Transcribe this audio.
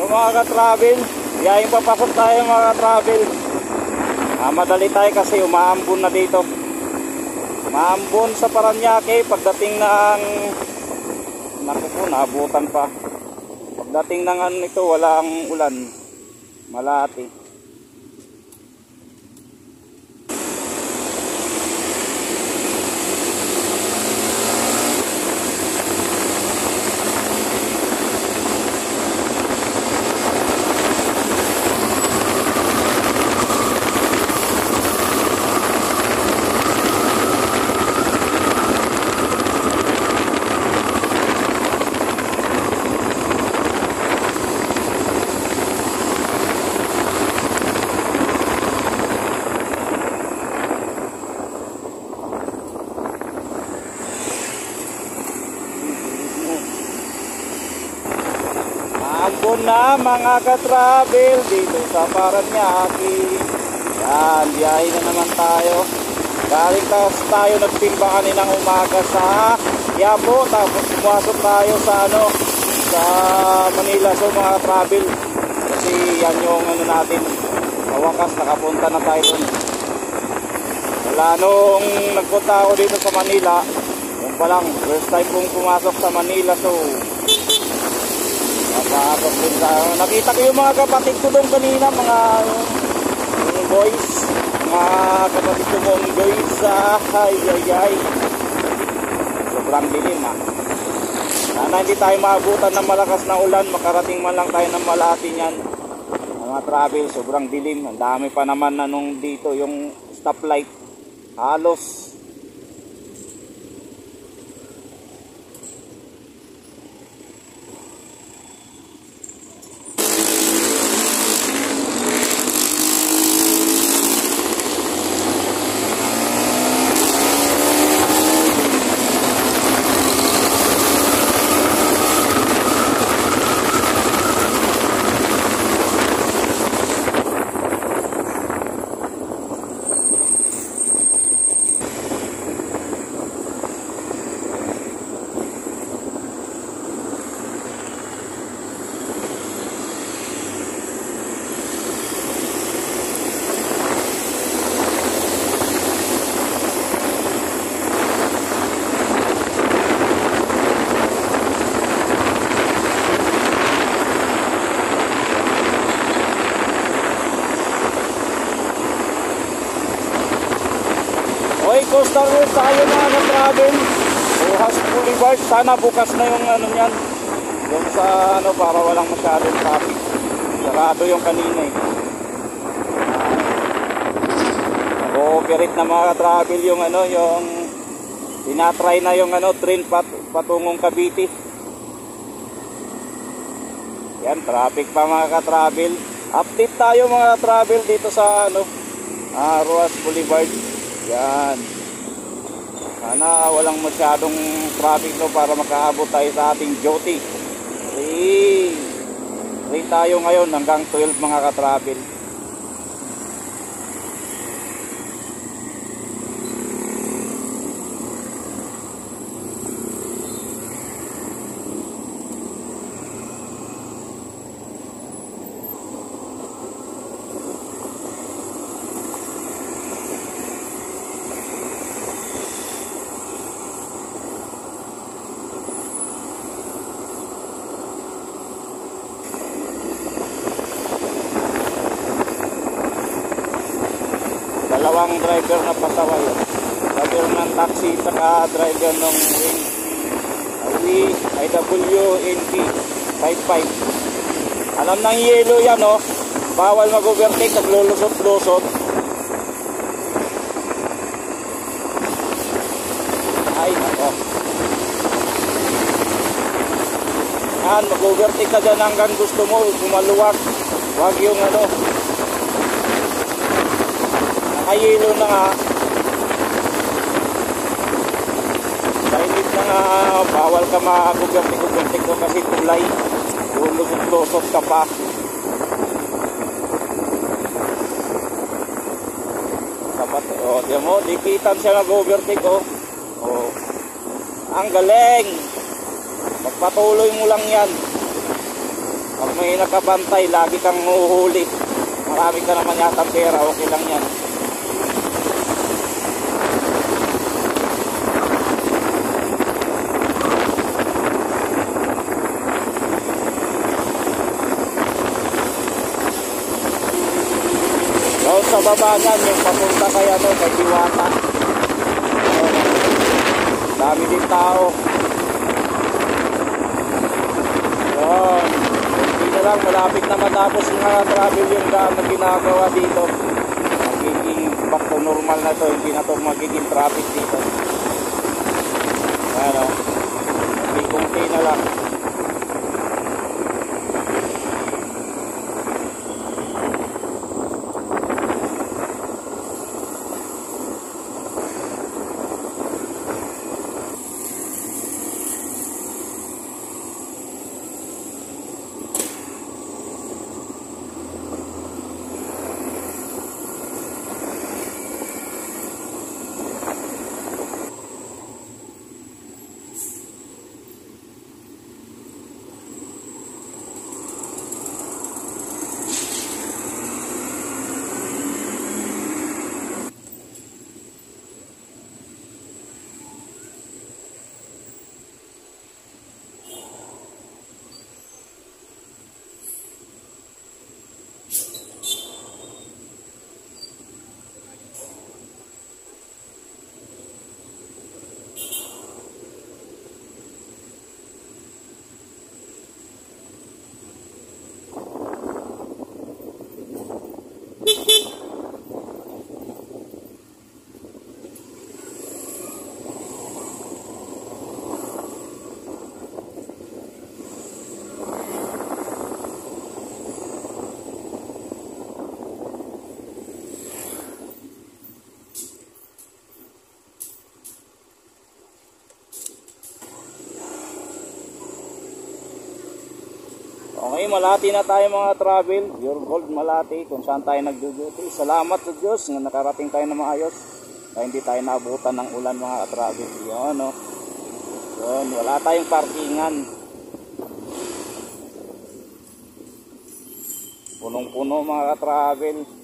mga ka-travel, biyayeng papasok tayo mga ka-travel. Madali tayo kasi umaambon na dito. Umaambon sa Paranaque pagdating ng naku po, naabutan pa. Pagdating ng ano ito, walang ulan. Malati. Ambon na mga ka-travel dito sa Paranaque. Yan, biyahe na naman tayo. Galing tayo nagtimba kaninang umaga sa Quiapo, tapos pumasok tayo sa sa Manila. So mga ka-travel, kasi yan yung natin, sa wakas nakapunta na tayo dun. Wala nung nagpunta ako dito sa Manila, yung palang first time kong pumasok sa Manila. So nakita ko yung mga kapatid ko doon kanina, mga boys, mga kapatid ko mong boys. Ay sobrang dilim sana hindi tayo maabutan ng malakas na ulan, makarating man lang tayo ng Malate niyan mga travel. Sobrang dilim, ang dami pa naman na nung dito yung stoplight halos. Coastal Road tayo mga ka-travel. Rojas Boulevard. Sana bukas na yung niyan. Yung sa para walang masyadong traffic. Sarado yung kanina Operate na mga ka-travel yung yung tinatry na yung train patungong Cavite. Yan, traffic pa mga ka-travel. Update tayo mga ka-travel dito sa Rojas Boulevard. Yan. Sana walang masyadong traffic para makaabot tayo sa ating duty. Free tayo ngayon hanggang 12 mga ka-travel. Dalawang driver na pasaway, driver ng taxi saka driver ng IWNT 55. Alam ng yellow yan bawal mag-overtake, naglulusot-lusot. Ay nako, yan, mag-overtake ka dyan hanggang gusto mo, kumaluwag. Huwag yung nakayelo na nga, dahil na nga bawal ka mag-overtake ko kasi tulay, lulusot-lusot ka pa. Dapat diyan mo, dikitan siya mag-overtake ang galing. Pagpatuloy mo lang yan. Pag may nakabantay, lagi kang huhuli. Marami ka naman yata pera, okay lang yan. Doon sa baba niyan, yung papunta kay ano, kay Diwata. Dami din tao. Yun. Hindi na lang, malapit na matapos yung mga travel yung daan na ginagawa dito. Magiging back to normal na to, hindi na to magiging traffic dito. Ano, kunti na lang. Okay, Malati na tayo mga travel. Pure Gold Malati, kung saan tayo nagduduty. Salamat sa Diyos na nakarating tayo na maayos. Kaya hindi tayo naabutan ng ulan mga travel. Yun, no? Yun, wala tayong parkingan. Punong-puno mga travel.